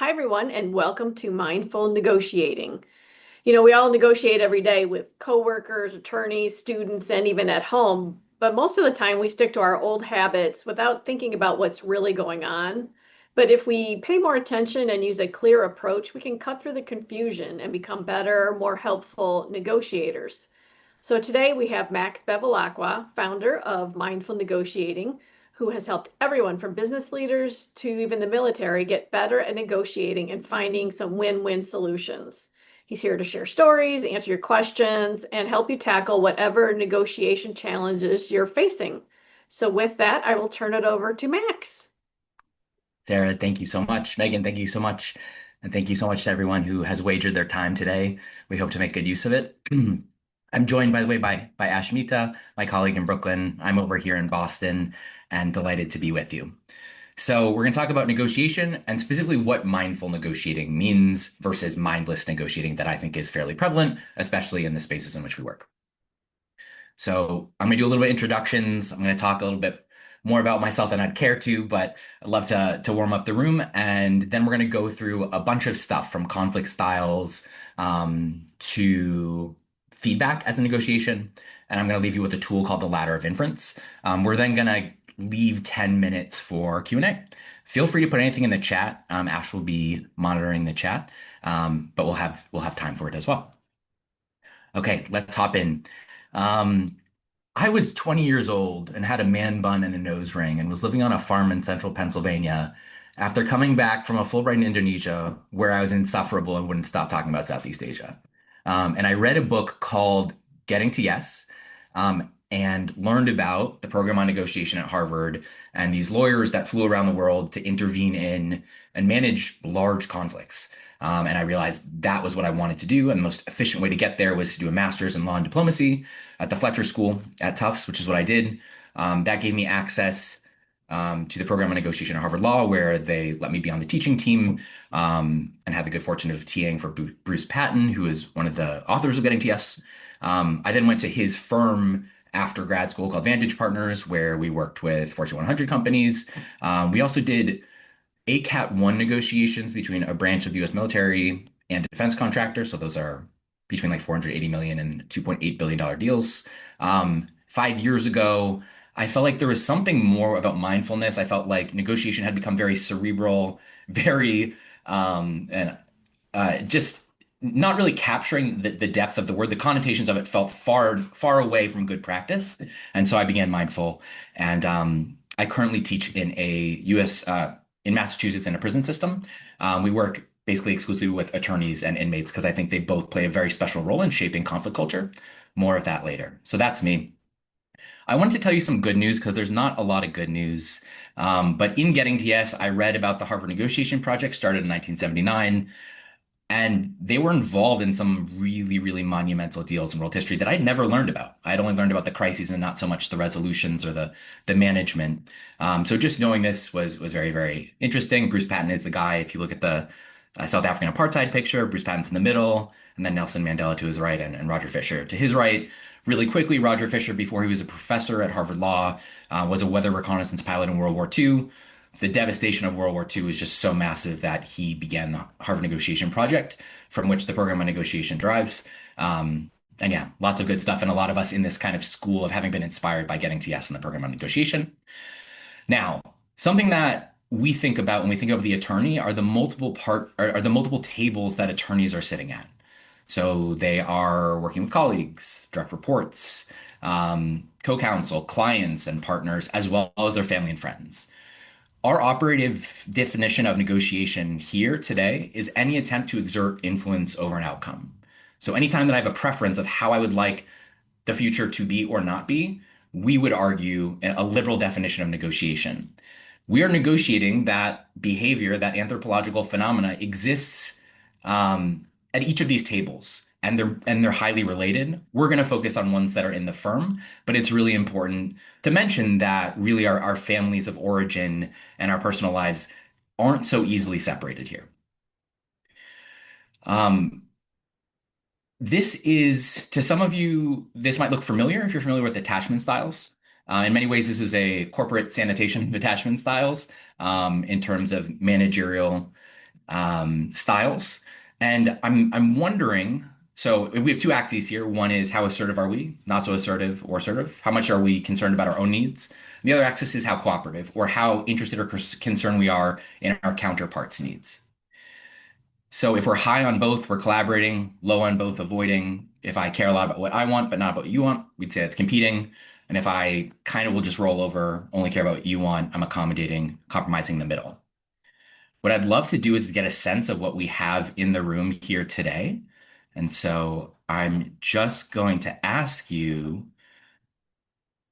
Hi, everyone, and welcome to Mindful Negotiating. We all negotiate every day with coworkers, attorneys, students, and even at home, but most of the time we stick to our old habits without thinking about what's really going on. But if we pay more attention and use a clear approach, we can cut through the confusion and become better, more helpful negotiators. So today we have Max Bevilacqua, founder of Mindful Negotiating, who has helped everyone from business leaders to even the military get better at negotiating and finding some win-win solutions. He's here to share stories, answer your questions, and help you tackle whatever negotiation challenges you're facing. So with that, I will turn it over to Max. Sarah, thank you so much. Megan, thank you so much. And thank you so much to everyone who has wagered their time today. We hope to make good use of it. I'm joined, by the way, by Ashmita, my colleague in Brooklyn. I'm over here in Boston and delighted to be with you. So we're going to talk about negotiation and specifically what mindful negotiating means versus mindless negotiating that I think is fairly prevalent, especially in the spaces in which we work. So I'm going to do a little bit of introductions. I'm going to talk a little bit more about myself than I'd care to, but I'd love to warm up the room. And then we're going to go through a bunch of stuff from conflict styles to feedback as a negotiation. And I'm going to leave you with a tool called the ladder of inference. We're then going to leave 10 minutes for Q&A. Feel free to put anything in the chat. Ash will be monitoring the chat, but we'll have time for it as well. Okay, let's hop in. Um, I was 20 years old and had a man bun and a nose ring and was living on a farm in central Pennsylvania after coming back from a Fulbright in Indonesia where I was insufferable and wouldn't stop talking about Southeast Asia. And I read a book called Getting to Yes, and learned about the program on negotiation at Harvard and these lawyers that flew around the world to intervene in and manage large conflicts. And I realized that was what I wanted to do. And the most efficient way to get there was to do a master's in law and diplomacy at the Fletcher School at Tufts, which is what I did. That gave me access to the program on negotiation at Harvard Law, where they let me be on the teaching team and had the good fortune of TAing for Bruce Patton, who is one of the authors of Getting to Yes. I then went to his firm after grad school called Vantage Partners, where we worked with Fortune 100 companies. We also did ACAT 1 negotiations between a branch of the US military and a defense contractor. So those are between like 480 million and $2.8 billion deals. 5 years ago, I felt like there was something more about mindfulness. I felt like negotiation had become very cerebral, very and just not really capturing the depth of the word. The connotations of it felt far away from good practice. And so I began mindful. And I currently teach in a US in Massachusetts in a prison system. We work basically exclusively with attorneys and inmates because I think they both play a very special role in shaping conflict culture. More of that later. So that's me. I wanted to tell you some good news because there's not a lot of good news. But in Getting to Yes, I read about the Harvard Negotiation Project started in 1979. And they were involved in some really, really monumental deals in world history that I'd never learned about. I'd only learned about the crises and not so much the resolutions or the management. So just knowing this was very, very interesting. Bruce Patton is the guy. If you look at the South African apartheid picture, Bruce Patton's in the middle, and then Nelson Mandela to his right, and Roger Fisher to his right. Really quickly, Roger Fisher, before he was a professor at Harvard Law, was a weather reconnaissance pilot in World War II. The devastation of World War II was just so massive that he began the Harvard Negotiation Project, from which the program on negotiation derives. And yeah, lots of good stuff. And a lot of us in this kind of school of having been inspired by Getting to Yes in the program on negotiation. Now, something that we think about when we think of the attorney are are the multiple tables that attorneys are sitting at. So they are working with colleagues, direct reports, co-counsel, clients, and partners, as well as their family and friends. Our operative definition of negotiation here today is any attempt to exert influence over an outcome. So anytime that I have a preference of how I would like the future to be or not be, we would argue a liberal definition of negotiation. We are negotiating that behavior, that anthropological phenomena exists at each of these tables, and they're highly related. We're going to focus on ones that are in the firm, but it's really important to mention that really our families of origin and our personal lives aren't so easily separated here. Um, this is, to some of you, this might look familiar if you're familiar with attachment styles. In many ways, this is a corporate sanitation of attachment styles in terms of managerial styles. And I'm wondering, so we have two axes here. One is how assertive are we, not so assertive or assertive? How much are we concerned about our own needs? And the other axis is how cooperative or how interested or concerned we are in our counterparts' needs. So if we're high on both, we're collaborating, low on both, avoiding. If I care a lot about what I want, but not about what you want, we'd say it's competing. And if I kind of will just roll over, only care about what you want, I'm accommodating, compromising the middle. What I'd love to do is get a sense of what we have in the room here today. And so I'm just going to ask you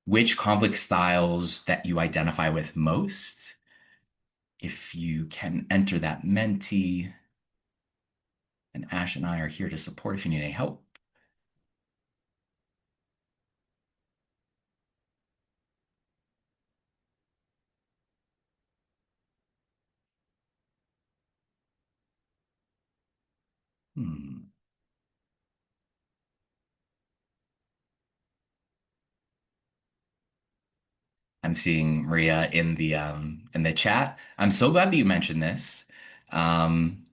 which conflict styles that you identify with most. If you can enter that Menti, and Ash and I are here to support if you need any help. Hmm. I'm seeing Maria in the chat. I'm so glad that you mentioned this. Um,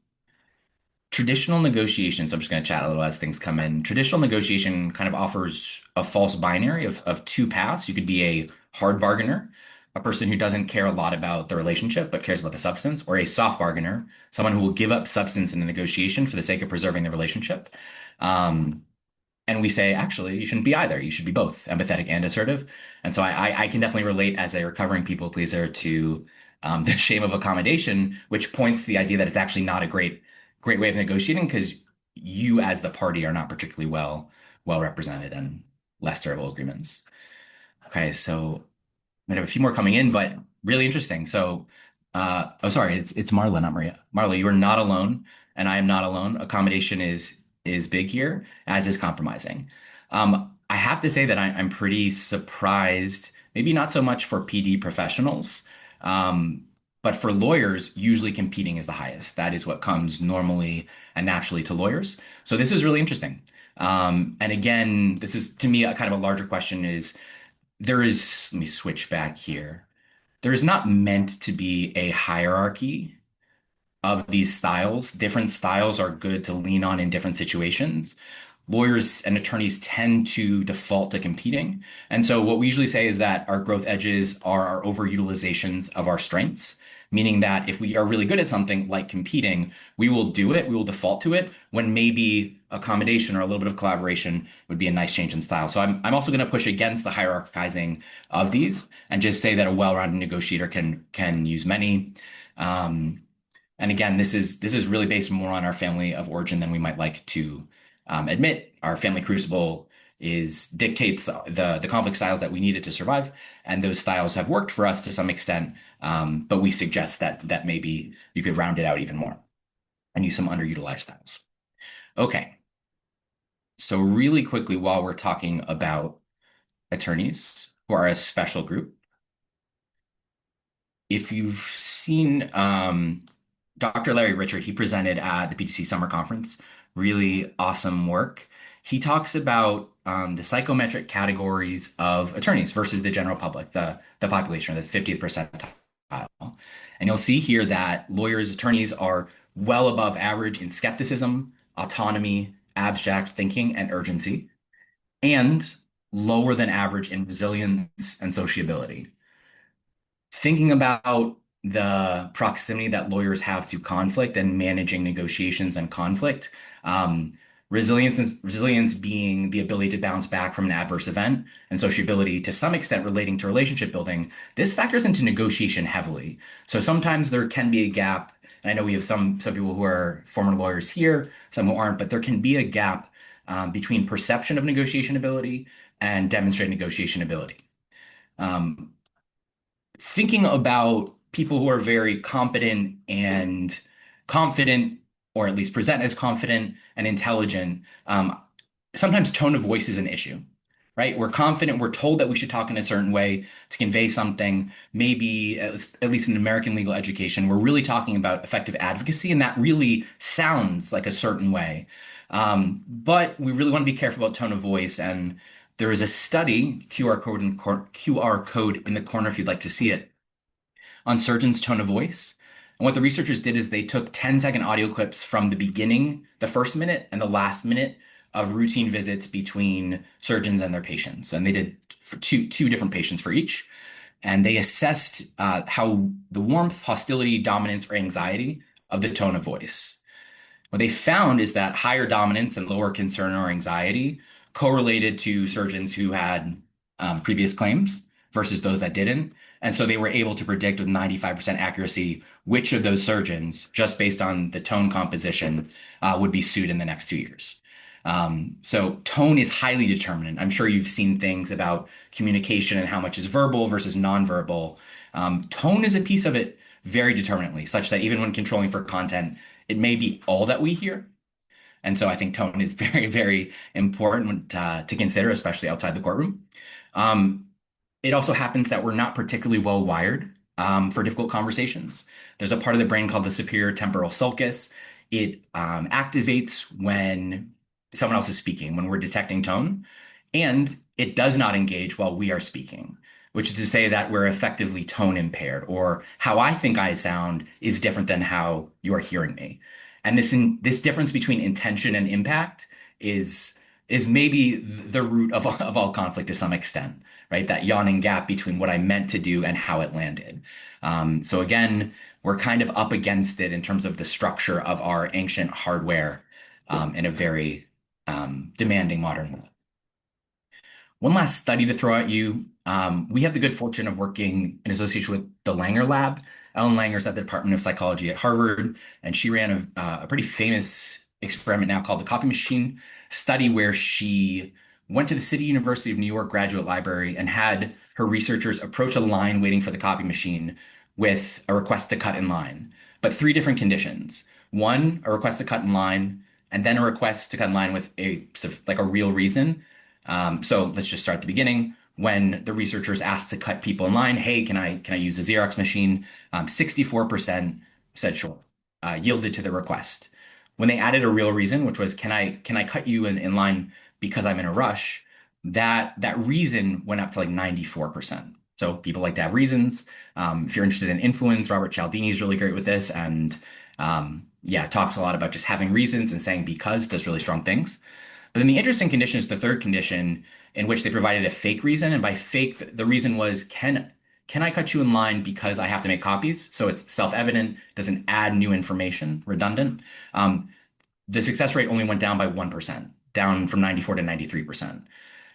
Traditional negotiations, I'm just going to chat a little as things come in. Traditional negotiation kind of offers a false binary of two paths. You could be a hard bargainer, a person who doesn't care a lot about the relationship but cares about the substance, or a soft bargainer, someone who will give up substance in the negotiation for the sake of preserving the relationship. Um, and we say, actually, you shouldn't be either. You should be both empathetic and assertive. And so I can definitely relate as a recovering people pleaser to the shame of accommodation, which points to the idea that it's actually not a great way of negotiating because you as the party are not particularly well represented and less durable agreements. Okay, so I'm gonna have a few more coming in, but really interesting. So, oh, sorry, it's Marla, not Maria. Marla, you are not alone, and I am not alone. Accommodation is big here, as is compromising. I have to say that I'm pretty surprised, maybe not so much for PD professionals, um, but for lawyers, usually competing is the highest. That is what comes normally and naturally to lawyers. So this is really interesting. And again, this is to me a kind of a larger question is there is, let me switch back here. There is not meant to be a hierarchy of these styles. Different styles are good to lean on in different situations. Lawyers and attorneys tend to default to competing. And so what we usually say is that our growth edges are our overutilizations of our strengths, meaning that if we are really good at something like competing, we will do it, we will default to it when maybe accommodation or a little bit of collaboration would be a nice change in style. So I'm also going to push against the hierarchizing of these and just say that a well-rounded negotiator can use many. Um, and again, this is really based more on our family of origin than we might like to admit. Our family crucible is dictates the conflict styles that we needed to survive, and those styles have worked for us to some extent. But we suggest that maybe you could round it out even more and use some underutilized styles. Okay, so really quickly, while we're talking about attorneys who are a special group, if you've seen Dr. Larry Richard, he presented at the PDC Summer Conference. Really awesome work. He talks about the psychometric categories of attorneys versus the general public, the population, or the 50th percentile. And you'll see here that lawyers, attorneys are well above average in skepticism, autonomy, abstract thinking, and urgency, and lower than average in resilience and sociability. Thinking about the proximity that lawyers have to conflict and managing negotiations and conflict, resilience being the ability to bounce back from an adverse event, and sociability to some extent relating to relationship building. This factors into negotiation heavily. So sometimes there can be a gap, and I know we have some people who are former lawyers here, some who aren't, but there can be a gap between perception of negotiation ability and demonstrated negotiation ability. Um, Thinking about people who are very competent and confident, or at least present as confident and intelligent, sometimes tone of voice is an issue, right? We're confident, we're told that we should talk in a certain way to convey something. Maybe, at least in American legal education, we're really talking about effective advocacy, and that really sounds like a certain way. But we really want to be careful about tone of voice. And there is a study, QR code in the corner if you'd like to see it, on surgeons' tone of voice. And what the researchers did is they took 10-second audio clips from the beginning, the first minute, and the last minute of routine visits between surgeons and their patients. And they did for two different patients for each. And they assessed how the warmth, hostility, dominance, or anxiety of the tone of voice. What they found is that higher dominance and lower concern or anxiety correlated to surgeons who had previous claims versus those that didn't. And so they were able to predict with 95% accuracy which of those surgeons, just based on the tone composition, would be sued in the next 2 years. So tone is highly determinant. I'm sure you've seen things about communication and how much is verbal versus nonverbal. Tone is a piece of it very determinantly, such that even when controlling for content, it may be all that we hear. And so I think tone is very, very important to consider, especially outside the courtroom. Um, it also happens that we're not particularly well wired for difficult conversations. There's a part of the brain called the superior temporal sulcus. It activates when someone else is speaking, when we're detecting tone, and it does not engage while we are speaking, which is to say that we're effectively tone impaired, or how I think I sound is different than how you are hearing me. And this difference between intention and impact is maybe the root of all conflict to some extent, right? That yawning gap between what I meant to do and how it landed. So again, we're kind of up against it in terms of the structure of our ancient hardware in a very demanding modern world. One last study to throw at you. We have the good fortune of working in association with the Langer Lab. Ellen Langer's at the Department of Psychology at Harvard, and she ran a pretty famous experiment now called the copy machine study, where she went to the City University of New York Graduate Library and had her researchers approach a line waiting for the copy machine with a request to cut in line, but three different conditions. One, a request to cut in line, and then a request to cut in line with like a real reason. So let's just start at the beginning. When the researchers asked to cut people in line, hey, can I use a Xerox machine? 64% said sure, yielded to the request. When they added a real reason, which was can I cut you in line because I'm in a rush, that reason went up to like 94%. So people like to have reasons. If you're interested in influence, Robert Cialdini is really great with this, and yeah, talks a lot about just having reasons and saying because does really strong things. But then the interesting condition is the third condition, in which they provided a fake reason. And by fake, the reason was, can I cut you in line because I have to make copies? So it's self-evident, doesn't add new information, redundant. The success rate only went down by 1%, down from 94 to 93%.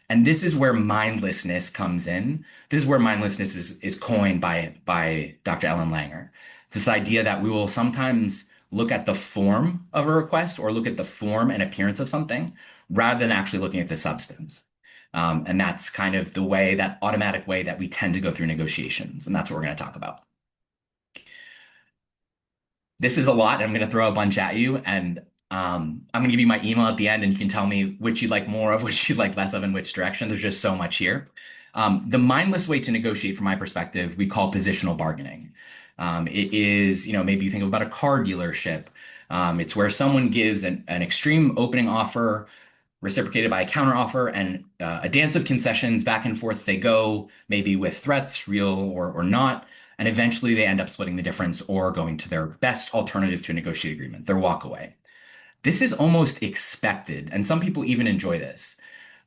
And this is where mindlessness comes in. This is where mindlessness is coined by Dr. Ellen Langer. It's this idea that we will sometimes look at the form of a request or look at the form and appearance of something rather than actually looking at the substance. And that's kind of the way, that automatic way that we tend to go through negotiations. And that's what we're going to talk about. This is a lot. I'm going to throw a bunch at you, and I'm going to give you my email at the end, and you can tell me which you'd like more of, which you'd like less of, and which direction. There's just so much here. The mindless way to negotiate, from my perspective, we call positional bargaining. It is, maybe you think about a car dealership. It's where someone gives an extreme opening offer, reciprocated by a counteroffer, and a dance of concessions back and forth they go, maybe with threats, real or not. And eventually they end up splitting the difference or going to their best alternative to a negotiated agreement, their walk away. This is almost expected, and some people even enjoy this.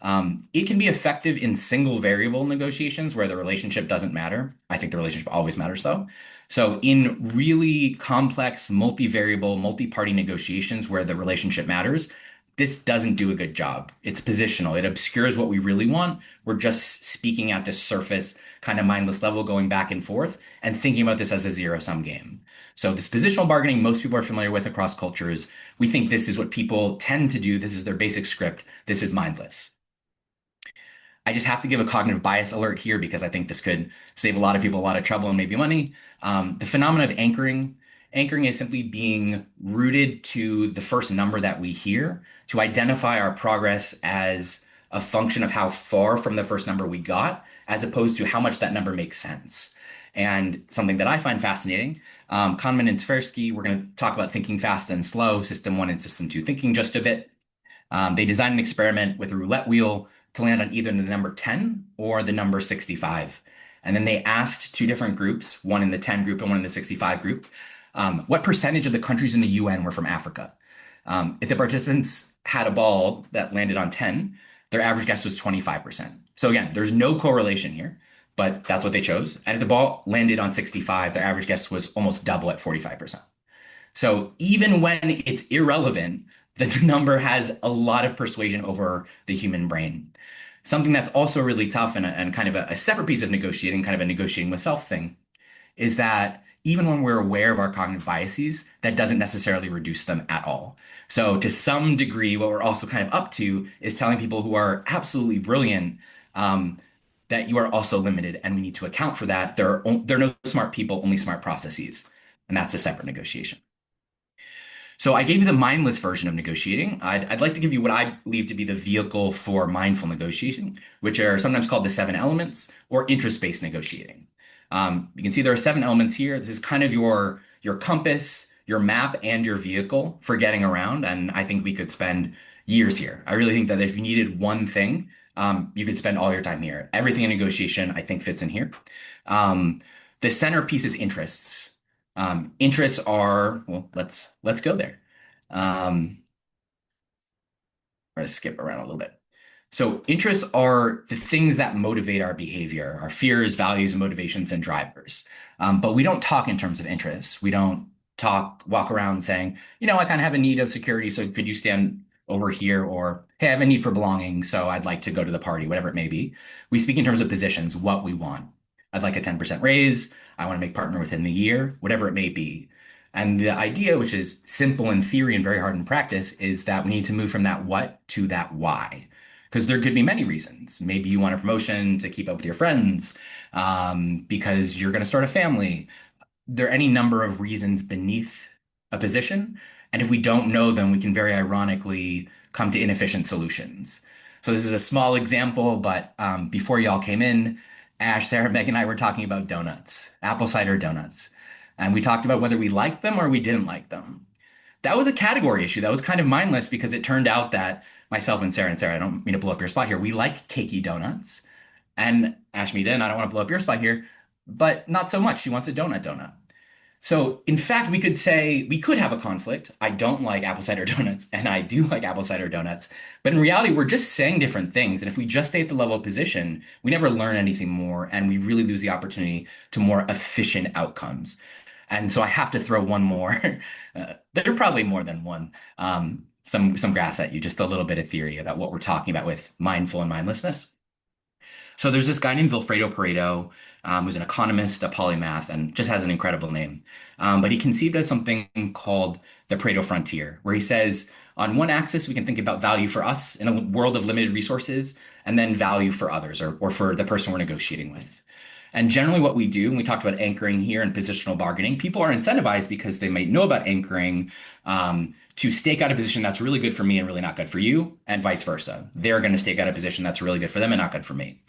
It can be effective in single variable negotiations where the relationship doesn't matter. I think the relationship always matters, though. So in really complex, multivariable, multi-party negotiations where the relationship matters, this doesn't do a good job. It's positional. It obscures what we really want. We're just speaking at this surface, kind of mindless level, going back and forth and thinking about this as a zero-sum game. So this positional bargaining, most people are familiar with across cultures. We think this is what people tend to do. This is their basic script. This is mindless. I just have to give a cognitive bias alert here because I think this could save a lot of people a lot of trouble and maybe money. The phenomenon of anchoring is simply being rooted to the first number that we hear to identify our progress as a function of how far from the first number we got, as opposed to how much that number makes sense. And something that I find fascinating, Kahneman and Tversky, we're going to talk about thinking fast and slow, system one and system two thinking just a bit. They designed an experiment with a roulette wheel to land on either the number 10 or the number 65. And then they asked two different groups, one in the 10 group and one in the 65 group, What percentage of the countries in the UN were from Africa? If the participants had a ball that landed on 10, their average guess was 25%. So again, there's no correlation here, but that's what they chose. And if the ball landed on 65, their average guess was almost double at 45%. So even when it's irrelevant, the number has a lot of persuasion over the human brain. Something that's also really tough and kind of a separate piece of negotiating, kind of a negotiating with self thing, is that even when we're aware of our cognitive biases, that doesn't necessarily reduce them at all. So to some degree, what we're also kind of up to is telling people who are absolutely brilliant that you are also limited, and we need to account for that. There are no smart people, only smart processes, and that's a separate negotiation. So I gave you the mindless version of negotiating. I'd like to give you what I believe to be the vehicle for mindful negotiation, which are sometimes called the seven elements or interest-based negotiating. You can see there are seven elements here. This is kind of your compass, your map, and your vehicle for getting around. And I think we could spend years here. I really think that if you needed one thing, you could spend all your time here. Everything in negotiation, I think, fits in here. Um, the centerpiece is interests. Interests are, well, let's go there. I'm going to skip around a little bit. So interests are the things that motivate our behavior, our fears, values, and motivations and drivers. But we don't talk in terms of interests. We don't walk around saying, I kind of have a need of security, so could you stand over here? Or, hey, I have a need for belonging, so I'd like to go to the party, whatever it may be. We speak in terms of positions, what we want. I'd like a 10% raise. I want to make partner within the year, whatever it may be. And the idea, which is simple in theory and very hard in practice, is that we need to move from that what to that why. Because there could be many reasons. Maybe you want a promotion to keep up with your friends, because you're going to start a family. There are any number of reasons beneath a position. And if we don't know them, we can very ironically come to inefficient solutions. So this is a small example, but before y'all came in, Ash, Sarah, Meg, and I were talking about donuts, apple cider donuts. And we talked about whether we liked them or we didn't like them. That was a category issue. That was kind of mindless because it turned out that myself and Sarah, I don't mean to blow up your spot here. We like cakey donuts. And Ashmita, and I don't want to blow up your spot here, but not so much. She wants a donut. So, in fact, we could say we could have a conflict. I don't like apple cider donuts, and I do like apple cider donuts. But in reality, we're just saying different things. And if we just stay at the level of position, we never learn anything more, and we really lose the opportunity to more efficient outcomes. And so I have to throw one more. There are probably more than one. Some graphs at you, just a little bit of theory about what we're talking about with mindful and mindlessness. So there's this guy named Vilfredo Pareto, who's an economist, a polymath, and just has an incredible name. But he conceived of something called the Pareto frontier, where he says, on one axis, we can think about value for us in a world of limited resources, and then value for others or for the person we're negotiating with. And generally, what we do, and we talked about anchoring here and positional bargaining, people are incentivized because they might know about anchoring to stake out a position that's really good for me and really not good for you, and vice versa. They're going to stake out a position that's really good for them and not good for me.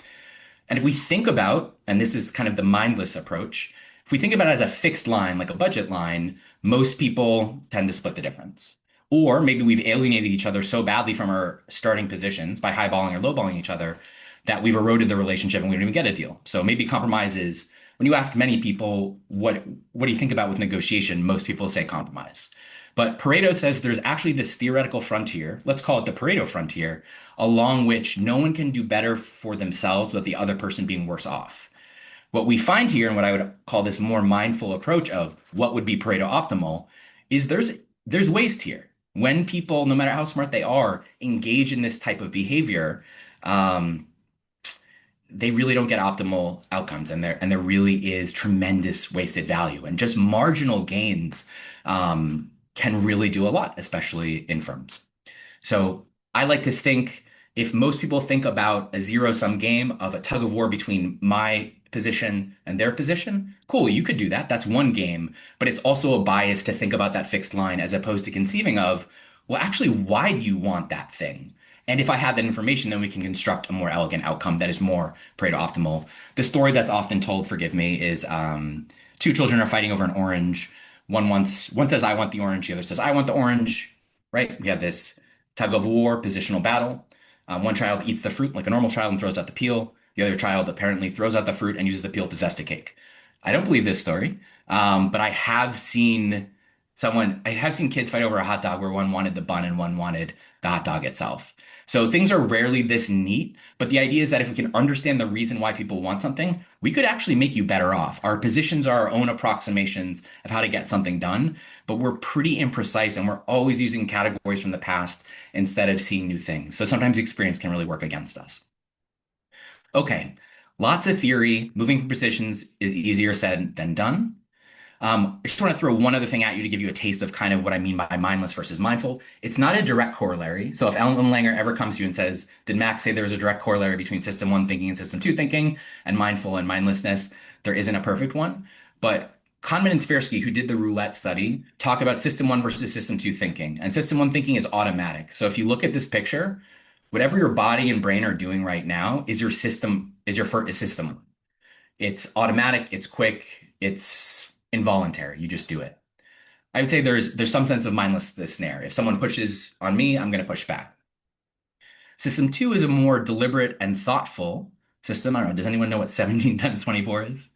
And if we think about, and this is kind of the mindless approach, if we think about it as a fixed line, like a budget line, most people tend to split the difference. Or maybe we've alienated each other so badly from our starting positions by highballing or lowballing each other that we've eroded the relationship and we don't even get a deal. So maybe compromise is, when you ask many people, what do you think about with negotiation? Most people say compromise. But Pareto says there's actually this theoretical frontier, let's call it the Pareto frontier, along which no one can do better for themselves without the other person being worse off. What we find here, and what I would call this more mindful approach of what would be Pareto optimal, is there's waste here. When people, no matter how smart they are, engage in this type of behavior, they really don't get optimal outcomes, and there really is tremendous wasted value, and just marginal gains can really do a lot, especially in firms. So I like to think, if most people think about a zero-sum game of a tug of war between my position and their position, cool, you could do that. That's one game, but it's also a bias to think about that fixed line as opposed to conceiving of, well, actually, why do you want that thing? And if I have that information, then we can construct a more elegant outcome that is more Pareto optimal. The story that's often told, forgive me, is two children are fighting over an orange. One says, I want the orange. The other says, I want the orange, right? We have this tug of war, positional battle. One child eats the fruit like a normal child and throws out the peel. The other child apparently throws out the fruit and uses the peel to zest a cake. I don't believe this story, but I have seen kids fight over a hot dog where one wanted the bun and one wanted the hot dog itself. So things are rarely this neat, but the idea is that if we can understand the reason why people want something, we could actually make you better off. Our positions are our own approximations of how to get something done, but we're pretty imprecise and we're always using categories from the past instead of seeing new things. So sometimes experience can really work against us. Okay, lots of theory. Moving from positions is easier said than done. I just want to throw one other thing at you to give you a taste of kind of what I mean by mindless versus mindful. It's not a direct corollary. So if Ellen Langer ever comes to you and says, "Did Max say there was a direct corollary between system one thinking and system two thinking and mindful and mindlessness?" There isn't a perfect one. But Kahneman and Tversky, who did the roulette study, talk about system one versus system two thinking. And system one thinking is automatic. So if you look at this picture, whatever your body and brain are doing right now is your system, is system one. It's automatic, it's quick, it's involuntary. You just do it. I would say there's some sense of mindlessness there. If someone pushes on me, I'm going to push back. System two is a more deliberate and thoughtful system. I don't know. Does anyone know what 17 times 24 is?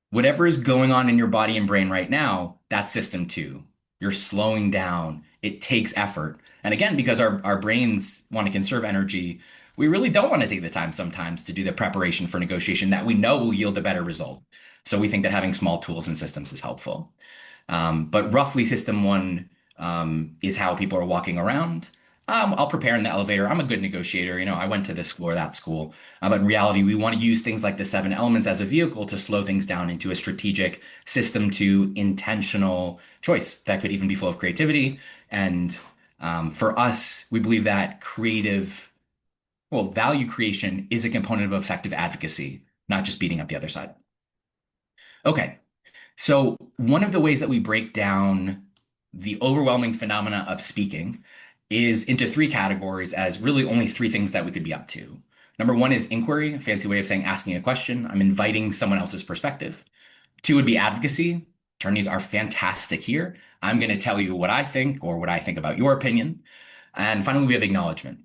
Whatever is going on in your body and brain right now, that's system two. You're slowing down. It takes effort. And again, because our brains want to conserve energy, we really don't want to take the time sometimes to do the preparation for negotiation that we know will yield a better result. So we think that having small tools and systems is helpful. But roughly, system one is how people are walking around. I'll prepare in the elevator. I'm a good negotiator. I went to this school or that school. But in reality, we want to use things like the seven elements as a vehicle to slow things down into a strategic system to intentional choice that could even be full of creativity. And for us, we believe that value creation is a component of effective advocacy, not just beating up the other side. Okay. So, one of the ways that we break down the overwhelming phenomena of speaking is into three categories as really only three things that we could be up to. Number one is inquiry, a fancy way of saying asking a question. I'm inviting someone else's perspective. Two would be advocacy. Attorneys are fantastic here. I'm going to tell you what I think or what I think about your opinion. And finally, we have acknowledgement.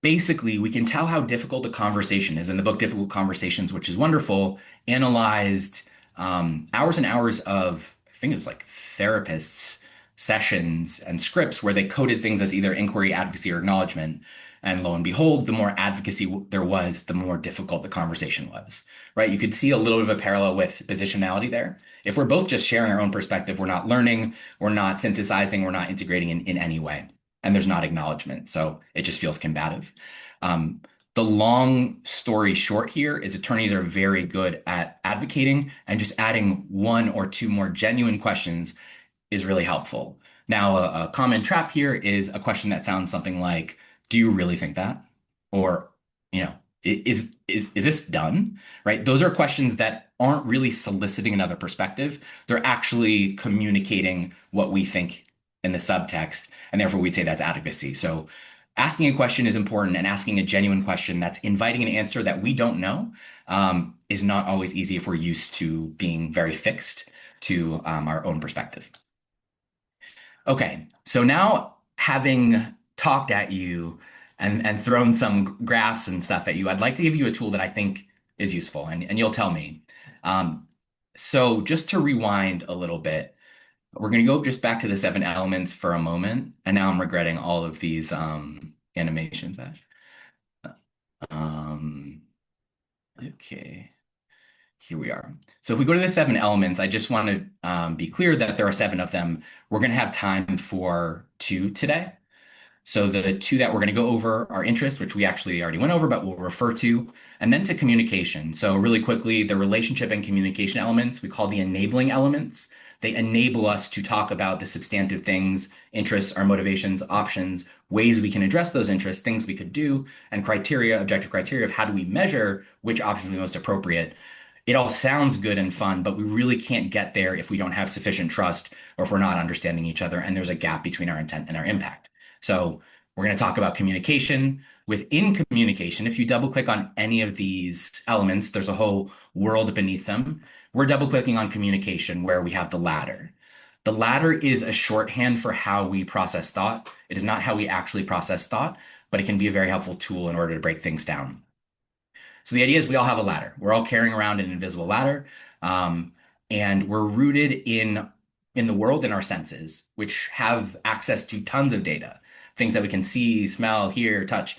Basically, we can tell how difficult a conversation is in the book Difficult Conversations, which is wonderful, analyzed hours and hours of, I think it was like therapists' sessions and scripts where they coded things as either inquiry, advocacy, or acknowledgement. And lo and behold, the more advocacy there was, the more difficult the conversation was, right? You could see a little bit of a parallel with positionality there. If we're both just sharing our own perspective, we're not learning, we're not synthesizing, we're not integrating in any way. And there's not acknowledgement. So it just feels combative. The long story short here is attorneys are very good at advocating, and just adding one or two more genuine questions is really helpful. Now, a common trap here is a question that sounds something like, "Do you really think that?" Or, is this done? Right? Those are questions that aren't really soliciting another perspective. They're actually communicating what we think in the subtext, and therefore we'd say that's advocacy. So asking a question is important, and asking a genuine question that's inviting an answer that we don't know is not always easy if we're used to being very fixed to our own perspective. Okay, so now having talked at you and thrown some graphs and stuff at you, I'd like to give you a tool that I think is useful, and you'll tell me. So just to rewind a little bit, we're going to go just back to the seven elements for a moment. And now I'm regretting all of these animations. Um, okay, here we are. So if we go to the seven elements, I just want to be clear that there are seven of them. We're going to have time for two today. So the two that we're going to go over are interest, which we actually already went over, but we'll refer to, and then to communication. So really quickly, the relationship and communication elements we call the enabling elements. They enable us to talk about the substantive things, interests, our motivations, options, ways we can address those interests, things we could do, and criteria, objective criteria of how do we measure which option is the most appropriate. It all sounds good and fun, but we really can't get there if we don't have sufficient trust or if we're not understanding each other and there's a gap between our intent and our impact. So we're going to talk about communication. Within communication, if you double click on any of these elements, there's a whole world beneath them. We're double clicking on communication where we have the ladder. The ladder is a shorthand for how we process thought. It is not how we actually process thought, but it can be a very helpful tool in order to break things down. So the idea is we all have a ladder. We're all carrying around an invisible ladder, um, and we're rooted in the world in our senses, which have access to tons of data, things that we can see, smell, hear, touch.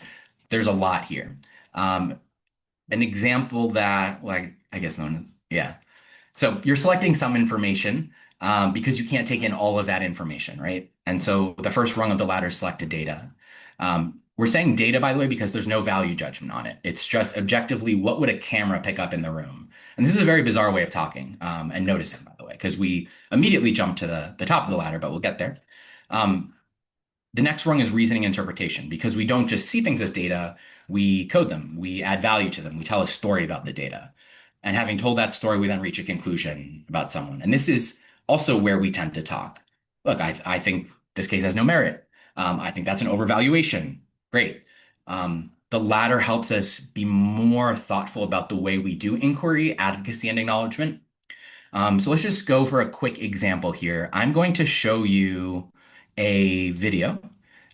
There's a lot here. Um, an example that, like, I guess known as, yeah. So you're selecting some information because you can't take in all of that information, right? And so the first rung of the ladder is selected data. We're saying data, by the way, because there's no value judgment on it. It's just objectively what would a camera pick up in the room? And this is a very bizarre way of talking and noticing, by the way, because we immediately jump to the top of the ladder, but we'll get there. Um, the next rung is reasoning interpretation because we don't just see things as data, we code them, we add value to them, we tell a story about the data. And having told that story, we then reach a conclusion about someone. And this is also where we tend to talk. Look, I think this case has no merit. I think that's an overvaluation. Great. The latter helps us be more thoughtful about the way we do inquiry, advocacy, and acknowledgement. So let's just go for a quick example here. I'm going to show you a video.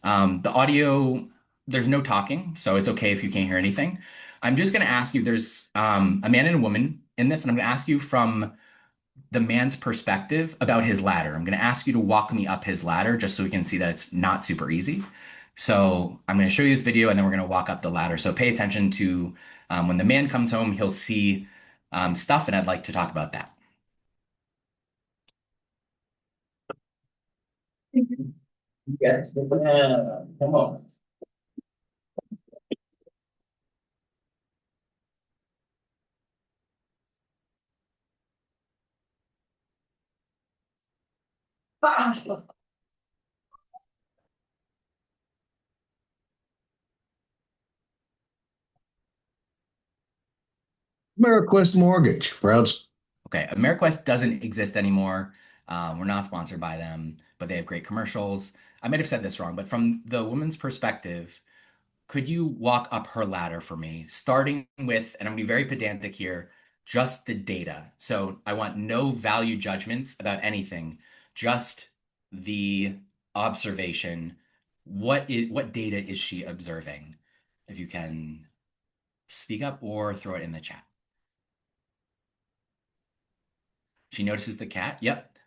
The audio, there's no talking, so it's okay if you can't hear anything. I'm just going to ask you, there's a man and a woman in this, and I'm going to ask you from the man's perspective about his ladder. I'm going to ask you to walk me up his ladder just so we can see that it's not super easy. So I'm going to show you this video and then we're going to walk up the ladder. So pay attention to when the man comes home, he'll see stuff, and I'd like to talk about that. Yes, come on. AmeriQuest Mortgage, proud. Okay, AmeriQuest doesn't exist anymore. We're not sponsored by them, but they have great commercials. I might have said this wrong, but from the woman's perspective, could you walk up her ladder for me, starting with, and I'm gonna be very pedantic here, just the data. So I want no value judgments about anything, just the observation. What data is she observing? If you can speak up or throw it in the chat. She notices the cat. Yep.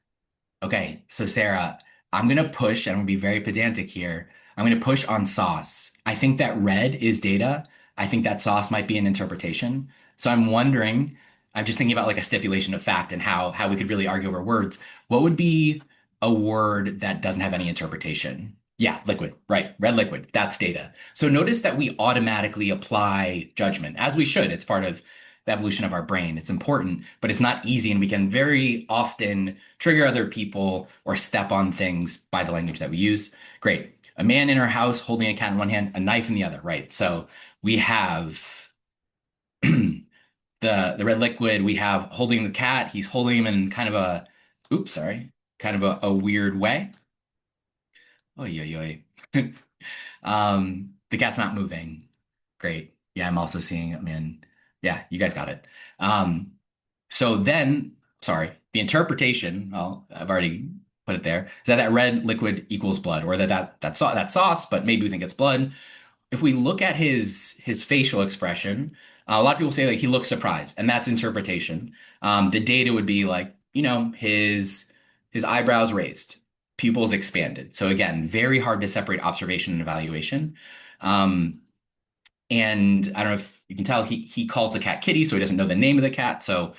Okay, so Sarah, I'm gonna push, and I'm gonna be very pedantic here. I'm gonna push on sauce. I think that red is data. I think that sauce might be an interpretation. So I'm wondering, I'm just thinking about like a stipulation of fact and how we could really argue over words. What would be a word that doesn't have any interpretation? Yeah, liquid, right. Red liquid, that's data. So notice that we automatically apply judgment, as we should. It's part of the evolution of our brain. It's important, but it's not easy, and we can very often trigger other people or step on things by the language that we use. Great. A man in her house holding a cat in one hand, a knife in the other, right? So we have the red liquid, we have holding the cat, he's holding him in kind of a oops, sorry, kind of a weird way. Oh yeah, yeah. The cat's not moving. Great. Yeah, I'm also seeing, I mean, yeah, you guys got it. Um, so then, sorry, the interpretation, well, I've already put it there, is that that red liquid equals blood, or that sauce, but maybe we think it's blood. If we look at his facial expression, a lot of people say like he looks surprised, and that's interpretation. The data would be like, his eyebrows raised, pupils expanded. So again, very hard to separate observation and evaluation. Um, and I don't know if you can tell he calls the cat Kitty, so he doesn't know the name of the cat. So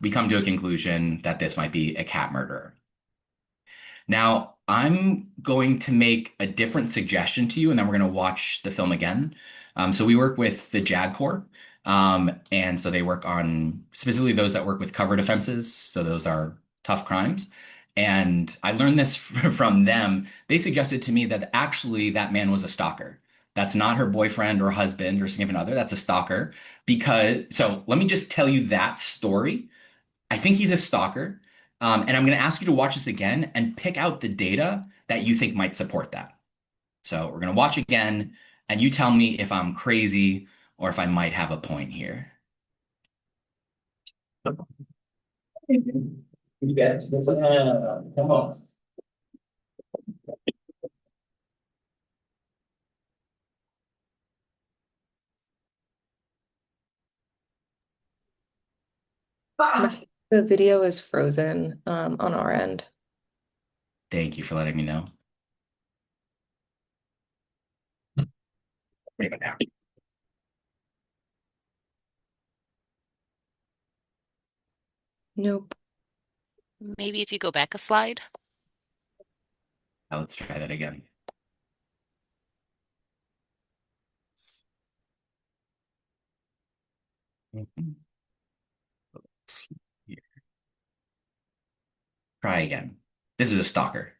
we come to a conclusion that this might be a cat murderer. Now, I'm going to make a different suggestion to you, and then we're going to watch the film again. So we work with the JAG Corps, and so they work on specifically those that work with cover defenses. So those are tough crimes. And I learned this from them. They suggested to me that actually that man was a stalker. That's not her boyfriend or husband or significant other. That's a stalker. So let me just tell you that story. I think he's a stalker. And I'm going to ask you to watch this again and pick out the data that you think might support that. So we're going to watch again, and you tell me if I'm crazy or if I might have a point here. You guys, come on. The video is frozen on our end. Thank you for letting me know. There you go now. Nope. Maybe if you go back a slide. Now let's try that again. Mhm. Here. Try again. This is a stalker.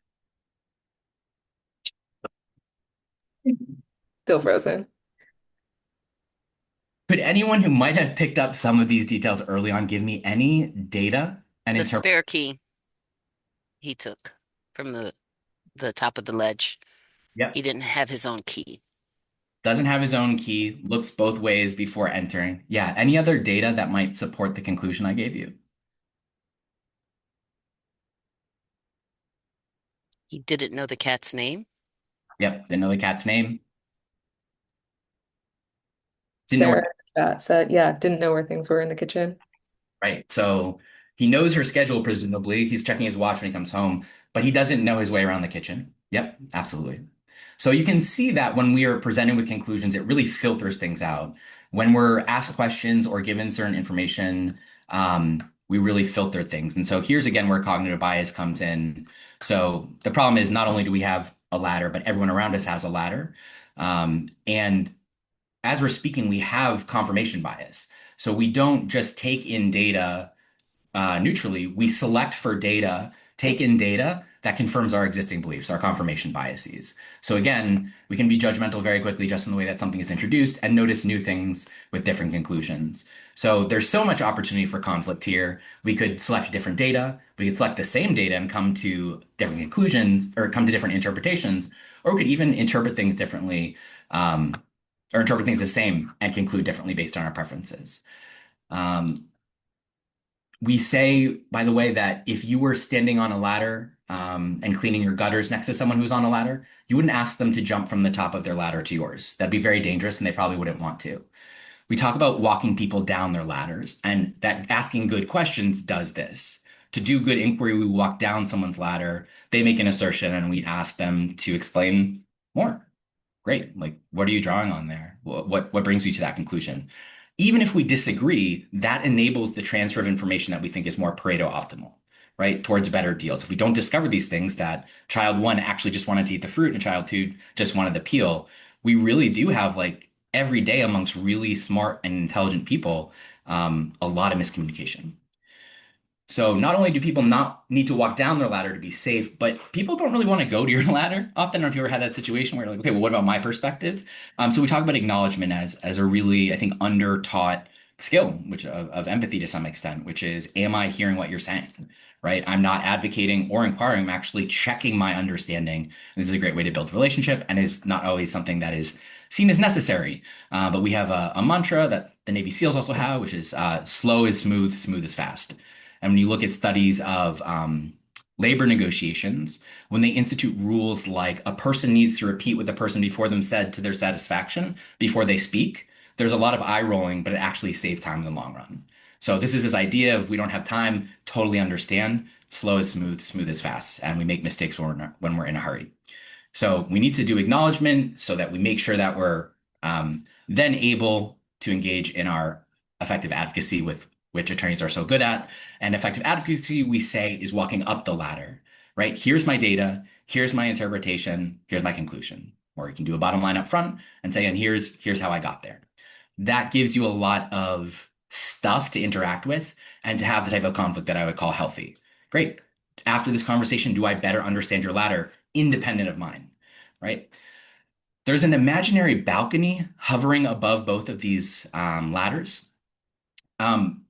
Still frozen. Could anyone who might have picked up some of these details early on give me any data and The interpret? spare key he took from the top of the ledge. Yep. He didn't have his own key. Doesn't have his own key, looks both ways before entering. Yeah, any other data that might support the conclusion I gave you? He didn't know the cat's name. Yep, didn't know the cat's name. Didn't know where. Sarah in the chat said, yeah, didn't know where things were in the kitchen. Right. So he knows her schedule, presumably. He's checking his watch when he comes home, but he doesn't know his way around the kitchen. Yep, absolutely. So you can see that when we are presented with conclusions, it really filters things out. When we're asked questions or given certain information, we really filter things. And so here's again where cognitive bias comes in. So the problem is not only do we have a ladder, but everyone around us has a ladder. And as we're speaking, we have confirmation bias. So we don't just take in data neutrally, we select for data, take in data that confirms our existing beliefs, our confirmation biases. So again, we can be judgmental very quickly just in the way that something is introduced and notice new things with different conclusions. So there's so much opportunity for conflict here. We could select different data, we could select the same data and come to different conclusions or come to different interpretations, or we could even interpret things differently, or interpret things the same and conclude differently based on our preferences. We say, by the way, that if you were standing on a ladder and cleaning your gutters next to someone who's on a ladder, you wouldn't ask them to jump from the top of their ladder to yours. That'd be very dangerous and they probably wouldn't want to. We talk about walking people down their ladders, and that asking good questions does this. To do good inquiry, we walk down someone's ladder, they make an assertion, and we ask them to explain more. Great. Like, what are you drawing on there? What brings you to that conclusion? Even if we disagree, that enables the transfer of information that we think is more Pareto optimal, right? Towards better deals. If we don't discover these things that child one actually just wanted to eat the fruit and child two just wanted the peel, we really do have like every day amongst really smart and intelligent people, a lot of miscommunication. So not only do people not need to walk down their ladder to be safe, but people don't really want to go to your ladder. Often, I don't know if you ever had that situation where you're like, okay, well, what about my perspective? So we talk about acknowledgement as a really, I think, under-taught skill, which of empathy to some extent, which is, am I hearing what you're saying? Right? I'm not advocating or inquiring. I'm actually checking my understanding. This is a great way to build a relationship and is not always something that is seen as necessary. But we have a mantra that the Navy SEALs also have, which is slow is smooth, smooth is fast. And when you look at studies of labor negotiations, when they institute rules like a person needs to repeat what the person before them said to their satisfaction before they speak, there's a lot of eye rolling, but it actually saves time in the long run. So this is this idea of we don't have time, totally understand, slow is smooth, smooth is fast, and we make mistakes when we're in a hurry. So we need to do acknowledgement so that we make sure that we're then able to engage in our effective advocacy with which attorneys are so good at. And effective advocacy, we say, is walking up the ladder, right? Here's my data, here's my interpretation, here's my conclusion. Or you can do a bottom line up front and say, and here's how I got there. That gives you a lot of stuff to interact with and to have the type of conflict that I would call healthy. Great. After this conversation, do I better understand your ladder independent of mine, right? There's an imaginary balcony hovering above both of these ladders.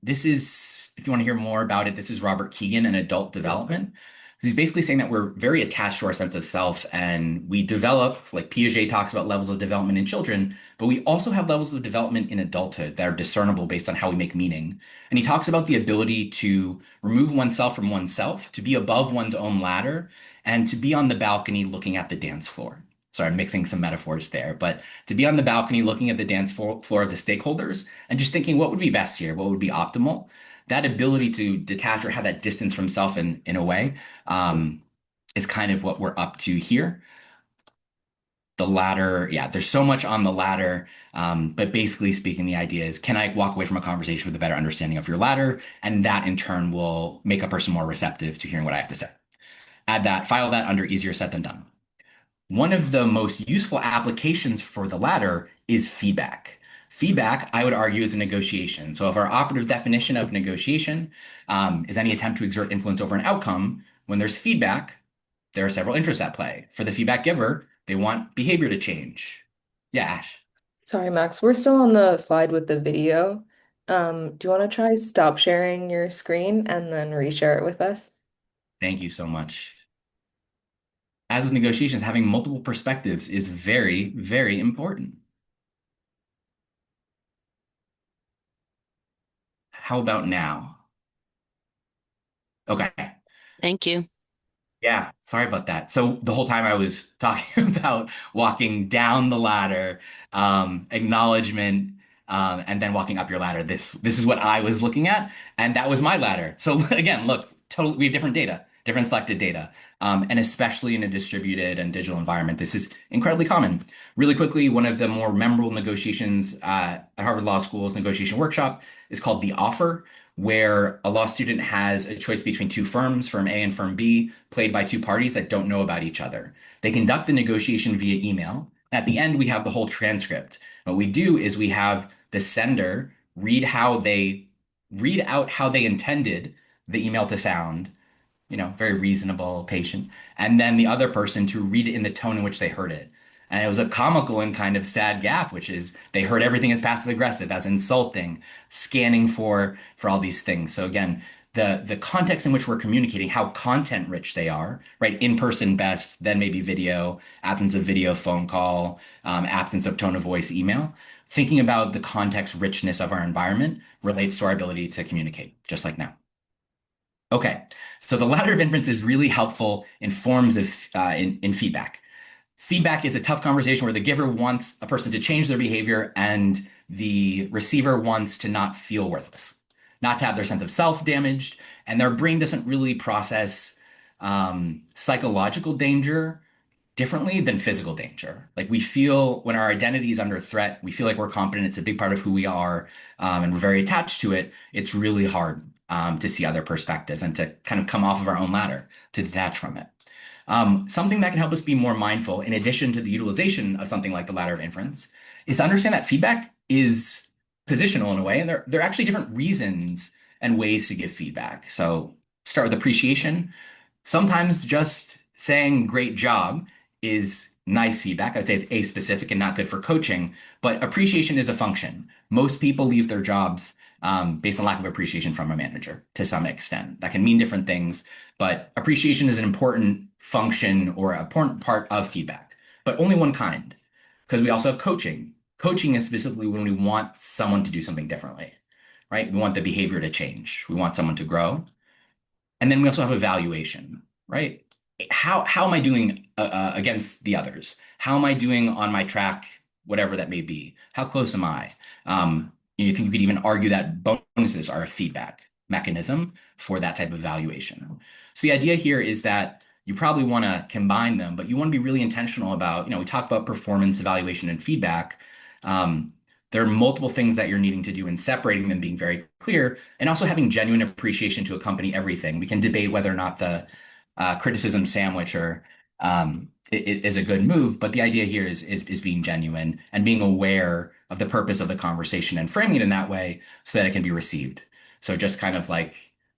This is, if you want to hear more about it, this is Robert Keegan and adult development. He's basically saying that we're very attached to our sense of self and we develop, like Piaget talks about levels of development in children, but we also have levels of development in adulthood that are discernible based on how we make meaning. And he talks about the ability to remove oneself from oneself, to be above one's own ladder, and to be on the balcony looking at the dance floor. Sorry, I'm mixing some metaphors there, but to be on the balcony looking at the dance floor of the stakeholders and just thinking what would be best here, what would be optimal. that ability to detach or have that distance from self in a way is kind of what we're up to here. The ladder, yeah, there's so much on the ladder. But basically speaking, the idea is, can I walk away from a conversation with a better understanding of your ladder? And that in turn will make a person more receptive to hearing what I have to say. Add that, file that under easier said than done. One of the most useful applications for the latter is feedback. Feedback, I would argue, is a negotiation. So if our operative definition of negotiation is any attempt to exert influence over an outcome, when there's feedback, there are several interests at play. For the feedback giver, they want behavior to change. Yeah, Ash. Sorry, Max, we're still on the slide with the video. Do you want to try stop sharing your screen and then reshare it with us? Thank you so much. As with negotiations, having multiple perspectives is very, very important. How about now? Okay. Thank you. Yeah, sorry about that. So the whole time I was talking about walking down the ladder, acknowledgement, and then walking up your ladder. This is what I was looking at, and that was my ladder. So again, look, totally, we have different data, different selected data, and especially in a distributed and digital environment, this is incredibly common. Really quickly, one of the more memorable negotiations at Harvard Law School's negotiation workshop is called the offer, where a law student has a choice between two firms, firm A and firm B, played by two parties that don't know about each other. They conduct the negotiation via email. At the end, we have the whole transcript. What we do is we have the sender read out how they intended the email to sound, very reasonable, patient, and then the other person to read it in the tone in which they heard it. And it was a comical and kind of sad gap, which is they heard everything as passive aggressive, as insulting, scanning for all these things. So again, the context in which we're communicating, how content rich they are, right? In person best, then maybe video, absence of video, phone call, absence of tone of voice, email. Thinking about the context richness of our environment relates to our ability to communicate, just like now. Okay, so the ladder of inference is really helpful in forms of in feedback. Feedback is a tough conversation where the giver wants a person to change their behavior and the receiver wants to not feel worthless, not to have their sense of self damaged, and their brain doesn't really process psychological danger differently than physical danger. Like we feel when our identity is under threat, we feel like we're competent. It's a big part of who we are, and we're very attached to it. It's really hard to see other perspectives and to kind of come off of our own ladder, to detach from it. Something that can help us be more mindful, in addition to the utilization of something like the ladder of inference, is to understand that feedback is positional in a way, and there are actually different reasons and ways to give feedback. So start with appreciation. Sometimes just saying great job is nice feedback. I'd say it's a specific and not good for coaching, but appreciation is a function. Most people leave their jobs based on lack of appreciation from a manager to some extent. That can mean different things, but appreciation is an important function or an important part of feedback, but only one kind, because we also have coaching. Coaching is specifically when we want someone to do something differently, right? We want the behavior to change. We want someone to grow. And then we also have evaluation, right? How am I doing against the others? How am I doing on my track, whatever that may be? How close am I? You think you could even argue that bonuses are a feedback mechanism for that type of evaluation. So the idea here is that you probably want to combine them, but you want to be really intentional about, we talk about performance evaluation and feedback. There are multiple things that you're needing to do, and separating them being very clear, and also having genuine appreciation to accompany everything. We can debate whether or not the criticism sandwich is a good move, but the idea here is being genuine and being aware of the purpose of the conversation and framing it in that way so that it can be received. So just kind of like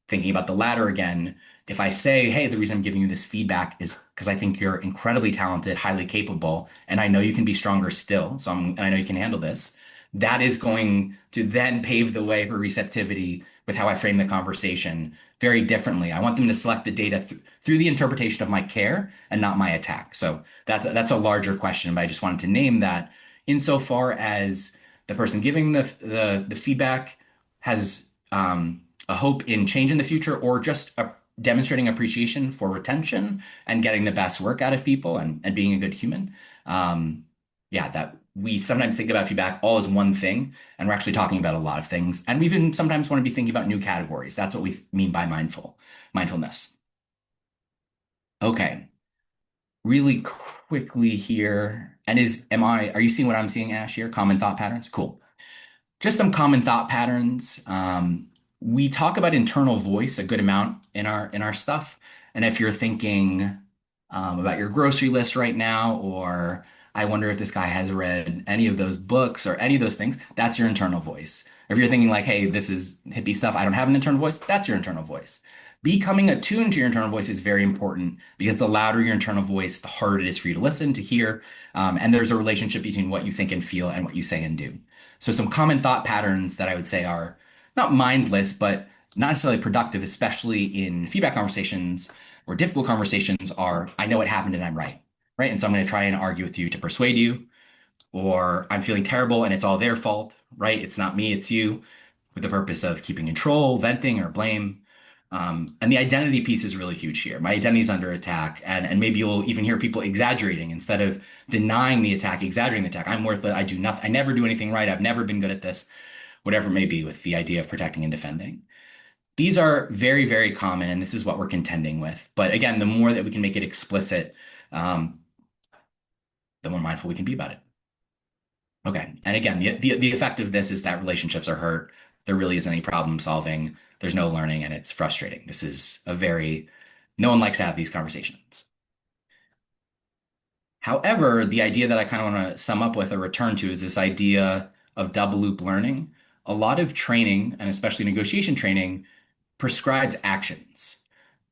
thinking about the ladder again, if I say, hey, the reason I'm giving you this feedback is because I think you're incredibly talented, highly capable, and I know you can be stronger still, and I know you can handle this, that is going to then pave the way for receptivity with how I frame the conversation very differently. I want them to select the data through the interpretation of my care and not my attack. So that's a larger question, but I just wanted to name that insofar as the person giving the feedback has a hope in change in the future, or just demonstrating appreciation for retention and getting the best work out of people and being a good human. Yeah, we sometimes think about feedback all as one thing, and we're actually talking about a lot of things. And we even sometimes want to be thinking about new categories. That's what we mean by mindfulness. Okay, really quickly here. And are you seeing what I'm seeing, Ash, here? Common thought patterns? Cool. Just some common thought patterns. We talk about internal voice a good amount in our stuff. And if you're thinking about your grocery list right now, or I wonder if this guy has read any of those books or any of those things, that's your internal voice. If you're thinking like, hey, this is hippie stuff, I don't have an internal voice, that's your internal voice. Becoming attuned to your internal voice is very important because the louder your internal voice, the harder it is for you to listen, to hear. And there's a relationship between what you think and feel and what you say and do. So some common thought patterns that I would say are not mindless, but not necessarily productive, especially in feedback conversations or difficult conversations are, I know what happened and I'm right. Right. And so I'm going to try and argue with you to persuade you, or I'm feeling terrible and it's all their fault. Right. It's not me, it's you, with the purpose of keeping control, venting, or blame. And the identity piece is really huge here. My identity is under attack. And maybe you'll even hear people exaggerating instead of denying the attack, exaggerating the attack. I'm worthless. I do nothing. I never do anything right. I've never been good at this, whatever it may be, with the idea of protecting and defending. These are very, very common, and this is what we're contending with. But again, the more that we can make it explicit, um, the more mindful we can be about it. Okay. And again, the effect of this is that relationships are hurt. There really isn't any problem solving. There's no learning, and it's frustrating. This is no one likes to have these conversations. However, the idea that I kind of want to sum up with or return to is this idea of double loop learning. A lot of training, and especially negotiation training, prescribes actions.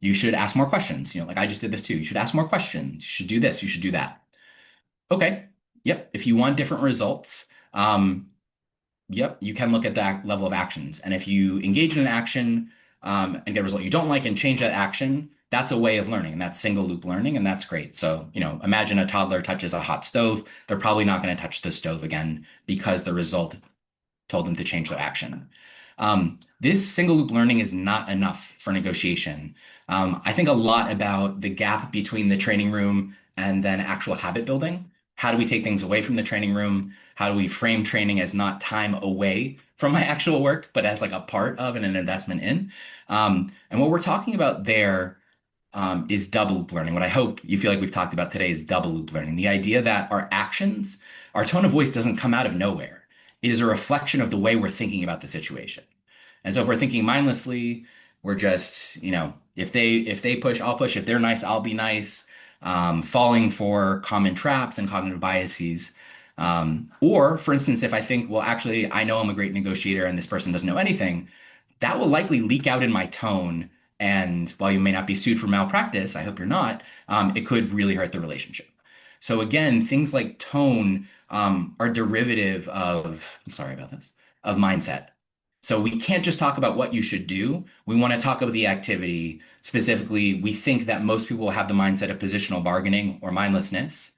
You should ask more questions. Like I just did this too. You should ask more questions. You should do this. You should do that. Okay. Yep. If you want different results, yep, you can look at that level of actions. And if you engage in an action and get a result you don't like and change that action, that's a way of learning. And that's single loop learning. And that's great. So, imagine a toddler touches a hot stove. They're probably not going to touch the stove again because the result told them to change their action. This single loop learning is not enough for negotiation. I think a lot about the gap between the training room and then actual habit building. How do we take things away from the training room? How do we frame training as not time away from my actual work, but as like a part of and an investment in? And what we're talking about there is double loop learning. What I hope you feel like we've talked about today is double loop learning. The idea that our actions, our tone of voice doesn't come out of nowhere. It is a reflection of the way we're thinking about the situation. And so if we're thinking mindlessly, we're just, if they push, I'll push. If they're nice, I'll be nice. Falling for common traps and cognitive biases. Or, for instance, if I think, well, actually, I know I'm a great negotiator and this person doesn't know anything, that will likely leak out in my tone. And while you may not be sued for malpractice, I hope you're not, it could really hurt the relationship. So again, things like tone are derivative of, sorry about this, of mindset. So we can't just talk about what you should do. We want to talk about the activity. Specifically, we think that most people have the mindset of positional bargaining or mindlessness.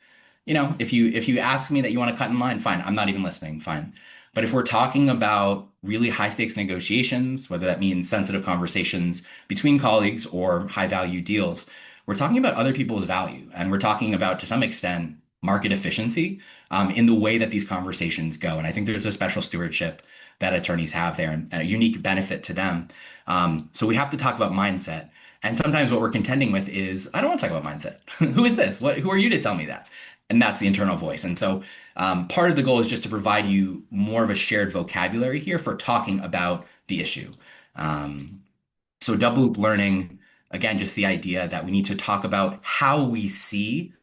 If you ask me that you want to cut in line, fine. I'm not even listening, fine. But if we're talking about really high stakes negotiations, whether that means sensitive conversations between colleagues or high value deals, we're talking about other people's value. And we're talking about, to some extent, market efficiency in the way that these conversations go. And I think there's a special stewardship that attorneys have there and a unique benefit to them. So we have to talk about mindset. And sometimes what we're contending with is, I don't want to talk about mindset. Who is this? Who are you to tell me that? And that's the internal voice. And so part of the goal is just to provide you more of a shared vocabulary here for talking about the issue. So double loop learning, again, just the idea that we need to talk about how we see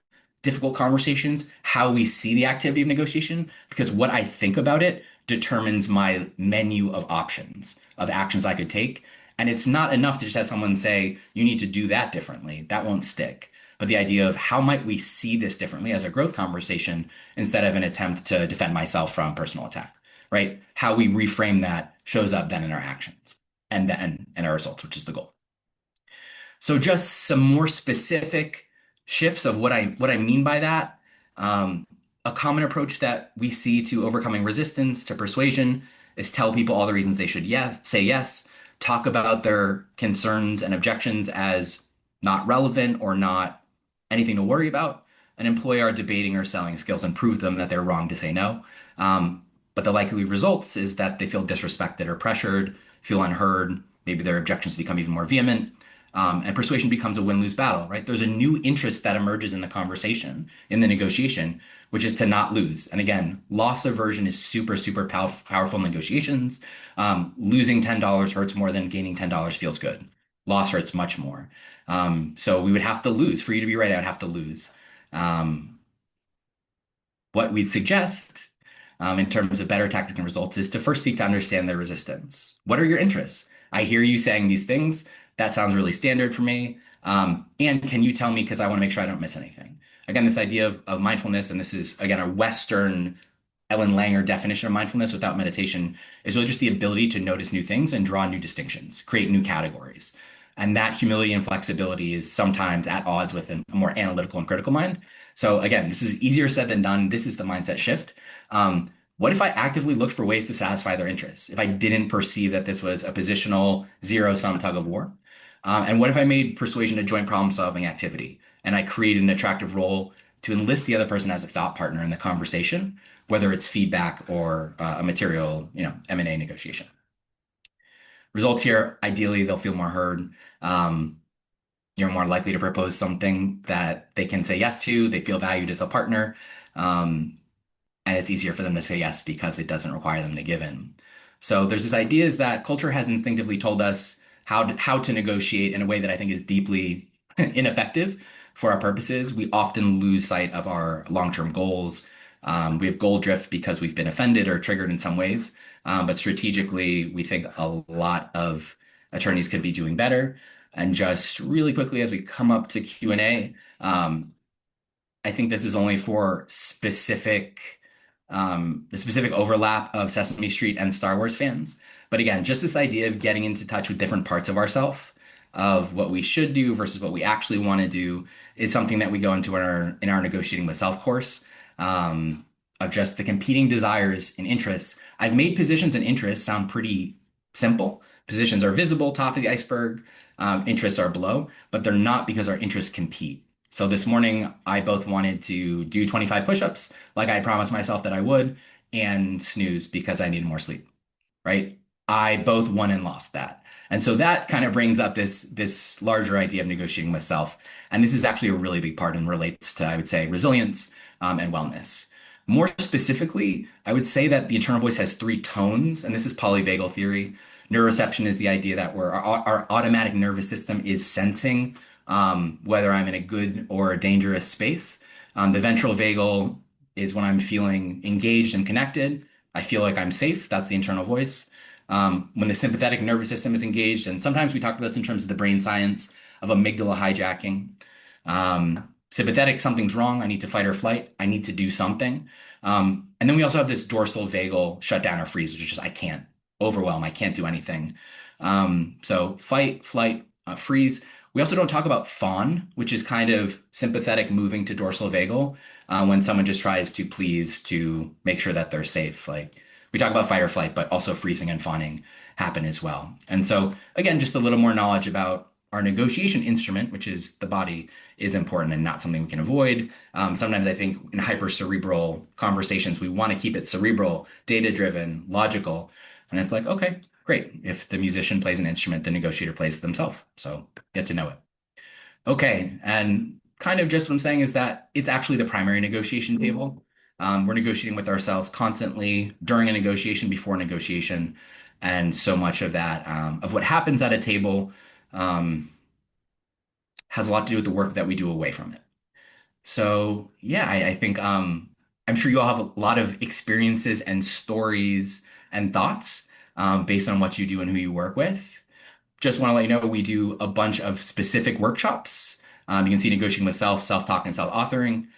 difficult conversations, how we see the activity of negotiation, because what I think about it determines my menu of options, of actions I could take. And it's not enough to just have someone say, you need to do that differently. That won't stick. But the idea of how might we see this differently as a growth conversation instead of an attempt to defend myself from personal attack, right? How we reframe that shows up then in our actions and then in our results, which is the goal. So just some more specific shifts of what I mean by that. A common approach that we see to overcoming resistance to persuasion is tell people all the reasons they should say yes, talk about their concerns and objections as not relevant or not anything to worry about. an employer are debating or selling skills and prove them that they're wrong to say no. Um, but the likely results is that they feel disrespected or pressured, feel unheard. Maybe their objections become even more vehement. And persuasion becomes a win-lose battle, right? There's a new interest that emerges in the conversation, in the negotiation, which is to not lose. And again, loss aversion is super, super powerful in negotiations. Losing $10 hurts more than gaining $10 feels good. Loss hurts much more. So we would have to lose. For you to be right, I would have to lose. Um, what we'd suggest in terms of better tactics and results is to first seek to understand their resistance. What are your interests? I hear you saying these things. That sounds really standard for me. And can you tell me, because I want to make sure I don't miss anything? Again, this idea of mindfulness, and this is, again, a Western Ellen Langer definition of mindfulness without meditation, is really just the ability to notice new things and draw new distinctions, create new categories. And that humility and flexibility is sometimes at odds with a more analytical and critical mind. So again, this is easier said than done. This is the mindset shift. What if I actively looked for ways to satisfy their interests? If I didn't perceive that this was a positional zero-sum tug of war? And what if I made persuasion a joint problem-solving activity and I created an attractive role to enlist the other person as a thought partner in the conversation, whether it's feedback or a material, M&A negotiation? Results here, ideally, they'll feel more heard. You're more likely to propose something that they can say yes to. They feel valued as a partner. And it's easier for them to say yes because it doesn't require them to give in. So there's this idea is that culture has instinctively told us how to negotiate in a way that I think is deeply ineffective for our purposes. We often lose sight of our long-term goals. We have goal drift because we've been offended or triggered in some ways. But strategically, we think a lot of attorneys could be doing better. And just really quickly, as we come up to Q&A, I think this is only for the specific overlap of Sesame Street and Star Wars fans. But again, just this idea of getting into touch with different parts of ourself, of what we should do versus what we actually want to do, is something that we go into in our negotiating with self course. Of just the competing desires and interests. I've made positions and interests sound pretty simple. Positions are visible, top of the iceberg. Interests are below, but they're not because our interests compete. So this morning, I both wanted to do 25 push-ups, like I promised myself that I would, and snooze because I needed more sleep, right? I both won and lost that. And so that kind of brings up this larger idea of negotiating with self. And this is actually a really big part and relates to, I would say, resilience and wellness. More specifically, I would say that the internal voice has three tones, and this is polyvagal theory. Neuroception is the idea that our automatic nervous system is sensing whether I'm in a good or a dangerous space. The ventral vagal is when I'm feeling engaged and connected. I feel like I'm safe. That's the internal voice. When the sympathetic nervous system is engaged, and sometimes we talk about this in terms of the brain science of amygdala hijacking. Sympathetic, something's wrong. I need to fight or flight. I need to do something. And then we also have this dorsal vagal shutdown or freeze, which is just I can't overwhelm. I can't do anything. So fight, flight, freeze. We also don't talk about fawn, which is kind of sympathetic moving to dorsal vagal when someone just tries to please to make sure that they're safe. Like we talk about fight or flight, but also freezing and fawning happen as well. And so again, just a little more knowledge about our negotiation instrument, which is the body, is important and not something we can avoid. Sometimes I think in hypercerebral conversations, we want to keep it cerebral, data-driven, logical. And it's like, okay, great. If the musician plays an instrument, the negotiator plays it themselves. So get to know it. Okay. And kind of just what I'm saying is that it's actually the primary negotiation table. We're negotiating with ourselves constantly during a negotiation, before negotiation. And so much of that, of what happens at a table, has a lot to do with the work that we do away from it. So yeah, I think I'm sure you all have a lot of experiences and stories and thoughts based on what you do and who you work with. Just want to let you know we do a bunch of specific workshops. You can see negotiating with self, self-talk, and self-authoring.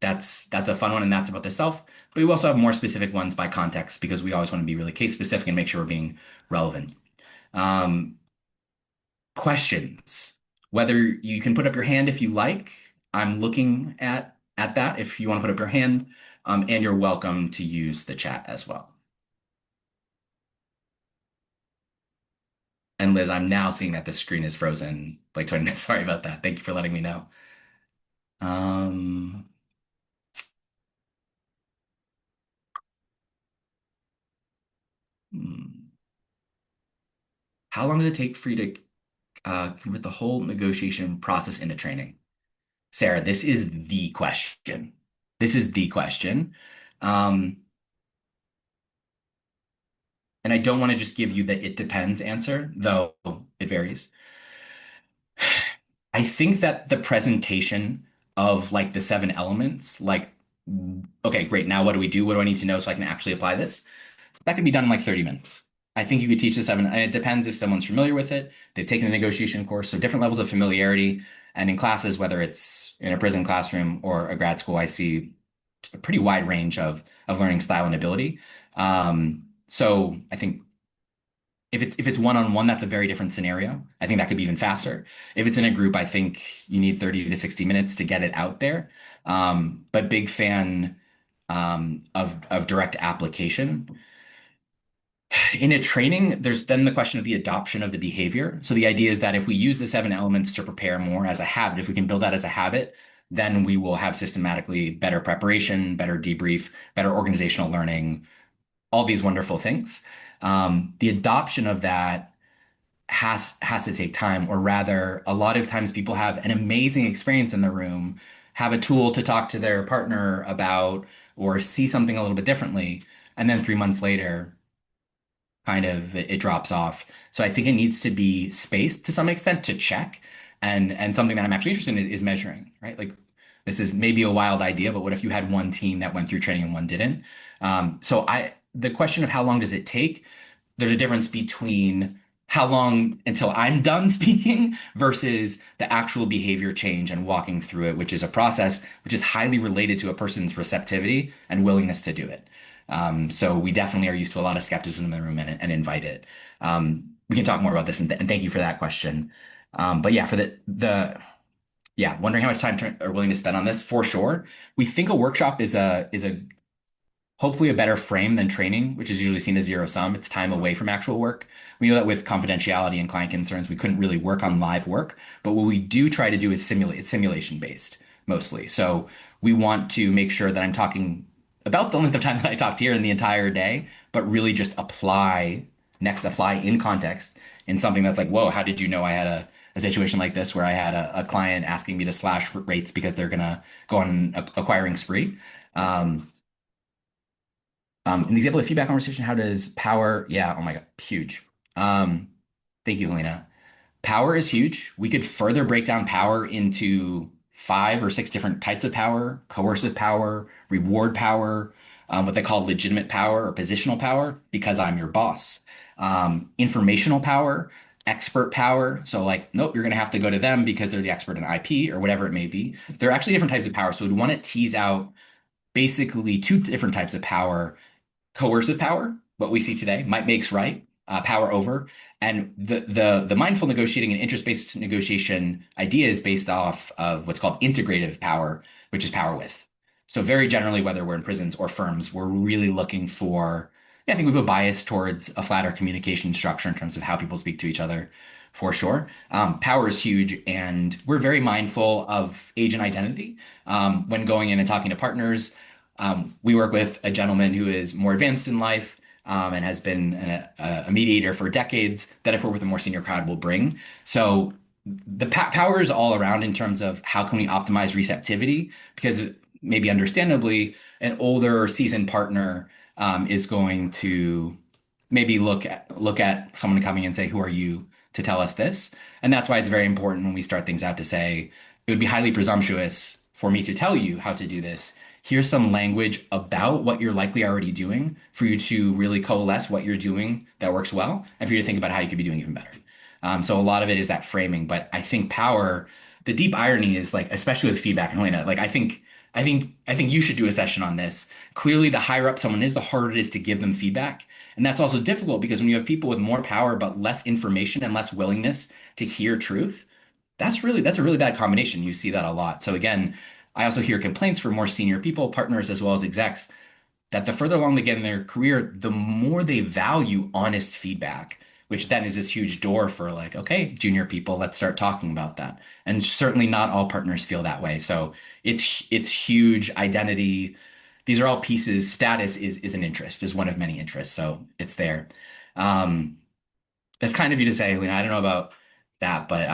That's a fun one, and that's about the self. But we also have more specific ones by context because we always want to be really case specific and make sure we're being relevant. Questions. Whether you can put up your hand if you like. I'm looking at that if you want to put up your hand, and you're welcome to use the chat as well. And Liz, I'm now seeing that the screen is frozen like 20 minutes. Sorry about that. Thank you for letting me know. Um, hmm. How long does it take for you to convert the whole negotiation process into training? Sarah, this is the question. This is the question. Um, and I don't want to just give you the it depends answer, though it varies. I think that the presentation of like the seven elements, like, okay, great. Now what do we do? What do I need to know so I can actually apply this? That could be done in like 30 minutes. I think you could teach the seven, and it depends if someone's familiar with it. They've taken a negotiation course, so different levels of familiarity. And in classes, whether it's in a prison classroom or a grad school, I see a pretty wide range of learning style and ability. So I think if it's one-on-one, that's a very different scenario. I think that could be even faster. If it's in a group, I think you need 30 to 60 minutes to get it out there. But big fan of direct application. In a training, there's then the question of the adoption of the behavior. So the idea is that if we use the seven elements to prepare more as a habit, if we can build that as a habit, then we will have systematically better preparation, better debrief, better organizational learning, all these wonderful things. The adoption of that has to take time, or rather, a lot of times people have an amazing experience in the room, have a tool to talk to their partner about, or see something a little bit differently, and then 3 months later kind of it drops off. So I think it needs to be spaced to some extent to check. And something that I'm actually interested in is measuring, right? Like this is maybe a wild idea, but what if you had one team that went through training and one didn't? The question of how long does it take? There's a difference between how long until I'm done speaking versus the actual behavior change and walking through it, which is a process which is highly related to a person's receptivity and willingness to do it. So we definitely are used to a lot of skepticism in the room and invite it. We can talk more about this, and thank you for that question. But yeah, for yeah, wondering how much time are willing to spend on this for sure. We think a workshop is a hopefully a better frame than training, which is usually seen as zero sum. It's time away from actual work. We know that with confidentiality and client concerns, we couldn't really work on live work. But what we do try to do is simulate. It's simulation based mostly. So we want to make sure that I'm talking about the length of time that I talked here in the entire day, but really just apply in context in something that's like, whoa, how did you know I had a situation like this where I had a client asking me to slash rates because they're gonna go on an acquiring spree? In the example of feedback conversation, how does power? Yeah, oh my God, huge. Thank you, Helena. Power is huge. We could further break down power into 5 or 6 different types of power: coercive power, reward power, what they call legitimate power or positional power, because I'm your boss. Informational power, expert power. So like, nope, you're going to have to go to them because they're the expert in IP or whatever it may be. There are actually different types of power. So we want to tease out basically 2 different types of power: coercive power, what we see today, might makes right, power over, and the mindful negotiating and interest-based negotiation idea is based off of what's called integrative power, which is power with. So very generally, whether we're in prisons or firms, we're really looking for. Yeah, I think we have a bias towards a flatter communication structure in terms of how people speak to each other, for sure. Power is huge, and we're very mindful of age and identity when going in and talking to partners. We work with a gentleman who is more advanced in life and has been a mediator for decades that if we're with a more senior crowd will bring. So the power is all around in terms of how can we optimize receptivity, because maybe understandably an older seasoned partner is going to maybe look at someone coming and say, who are you to tell us this? And that's why it's very important when we start things out to say it would be highly presumptuous for me to tell you how to do this. Here's some language about what you're likely already doing for you to really coalesce what you're doing that works well, and for you to think about how you could be doing even better. So a lot of it is that framing, but I think power, the deep irony is like, especially with feedback and Helena, like I think you should do a session on this. Clearly, the higher up someone is, the harder it is to give them feedback. And that's also difficult because when you have people with more power but less information and less willingness to hear truth, that's a really bad combination. You see that a lot. So again, I also hear complaints from more senior people, partners, as well as execs, that the further along they get in their career, the more they value honest feedback, which then is this huge door for like, okay, junior people, let's start talking about that. And certainly not all partners feel that way. So it's huge identity. These are all pieces. Status is an interest, is one of many interests. So it's there. Um, it's kind of you to say, Lena, I don't know about that, but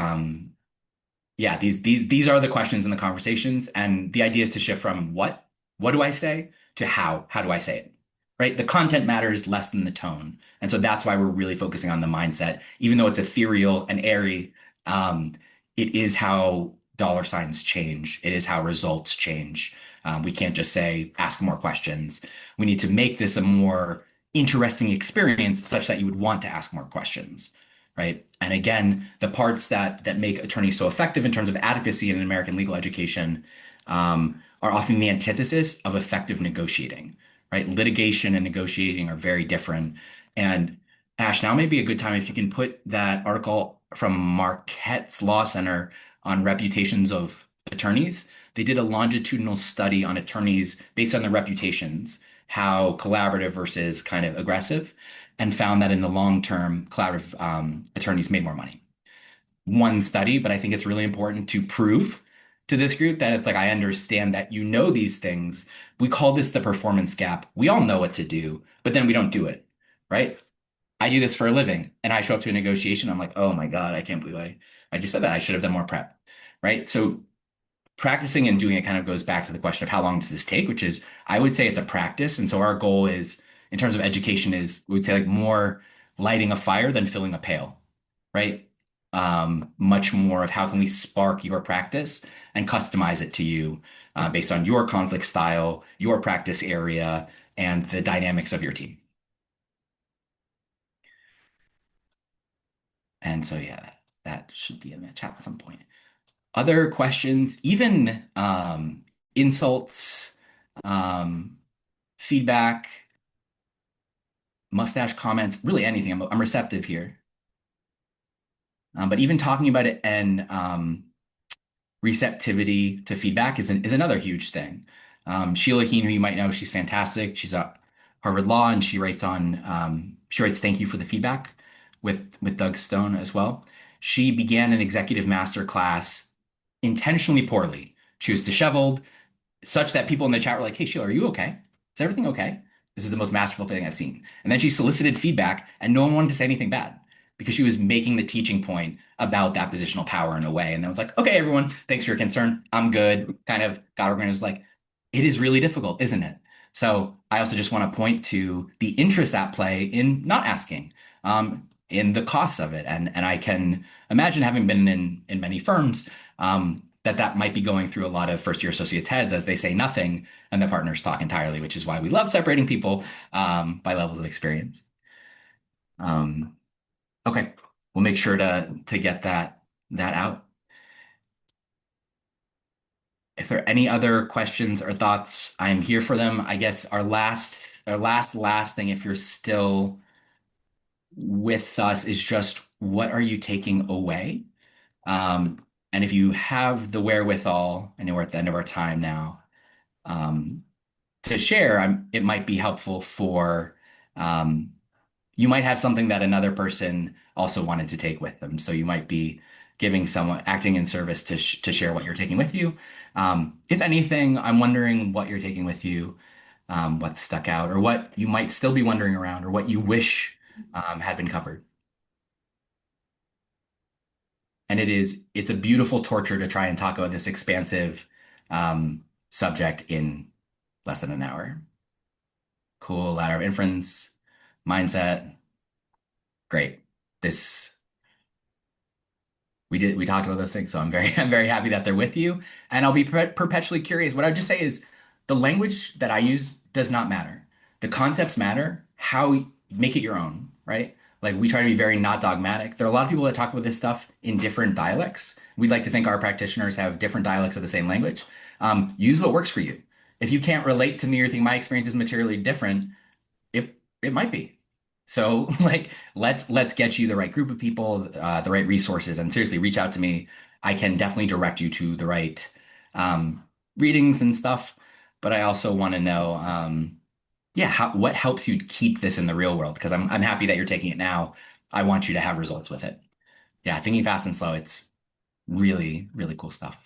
yeah, these are the questions and the conversations, and the idea is to shift from what do I say to how do I say it, right? The content matters less than the tone, and so that's why we're really focusing on the mindset, even though it's ethereal and airy. It is how dollar signs change. It is how results change. We can't just say ask more questions. We need to make this a more interesting experience such that you would want to ask more questions, right? And again, the parts that make attorneys so effective in terms of advocacy in American legal education are often the antithesis of effective negotiating, right? Litigation and negotiating are very different. And Ash, now may be a good time if you can put that article from Marquette's Law Center on reputations of attorneys. They did a longitudinal study on attorneys based on their reputations, how collaborative versus kind of aggressive, and found that in the long term, collaborative attorneys made more money. One study, but I think it's really important to prove to this group that it's like, I understand that you know these things. We call this the performance gap. We all know what to do, but then we don't do it, right? I do this for a living and I show up to a negotiation. I'm like, oh my God, I can't believe I just said that. I should have done more prep, right? So practicing and doing it kind of goes back to the question of how long does this take, which is, I would say it's a practice. And so our goal is, in terms of education, is we would say like more lighting a fire than filling a pail, right? Much more of how can we spark your practice and customize it to you based on your conflict style, your practice area, and the dynamics of your team. And so, yeah, that should be in the chat at some point. Other questions, even insults, um, feedback, mustache comments, really anything. I'm receptive here. But even talking about it and receptivity to feedback is another huge thing. Sheila Heen, who you might know, she's fantastic. She's at Harvard Law, and she writes "Thank you for the feedback" with Doug Stone as well. She began an executive master class intentionally poorly. She was disheveled, such that people in the chat were like, "Hey, Sheila, are you okay? Is everything okay?" This is the most masterful thing I've seen. And then she solicited feedback, and no one wanted to say anything bad because she was making the teaching point about that positional power in a way. And I was like, okay, everyone, thanks for your concern. I'm good. Kind of got organized. Was like, it is really difficult, isn't it? So I also just want to point to the interest at play in not asking, in the costs of it. And I can imagine, having been in many firms, that might be going through a lot of first year associates' heads as they say nothing and the partners talk entirely, which is why we love separating people by levels of experience. Okay, we'll make sure to get that out. If there are any other questions or thoughts, I'm here for them. I guess our last thing, if you're still with us, is just what are you taking away? And if you have the wherewithal, I know we're at the end of our time now, to share, it might be helpful for you might have something that another person also wanted to take with them. So you might be giving someone, acting in service to share what you're taking with you. If anything, I'm wondering what you're taking with you, what stuck out, or what you might still be wondering around, or what you wish had been covered. And it's a beautiful torture to try and talk about this expansive subject in less than an hour. Cool, ladder of inference, mindset. Great. We talked about those things, so I'm very happy that they're with you, and I'll be perpetually curious. What I would just say is the language that I use does not matter. The concepts matter. Make it your own, right? Like, we try to be very not dogmatic. There are a lot of people that talk about this stuff in different dialects. We'd like to think our practitioners have different dialects of the same language. Use what works for you. If you can't relate to me or think my experience is materially different, it might be. So like, let's get you the right group of people, the right resources, and seriously, reach out to me. I can definitely direct you to the right readings and stuff. But I also want to know, yeah, what helps you keep this in the real world? Because I'm happy that you're taking it now. I want you to have results with it. Yeah, thinking fast and slow, it's really, really cool stuff.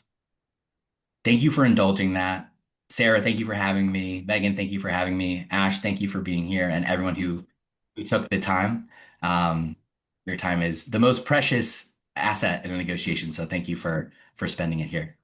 Thank you for indulging that. Sarah, thank you for having me. Megan, thank you for having me. Ash, thank you for being here, and everyone who took the time. Um, your time is the most precious asset in a negotiation, so thank you for spending it here.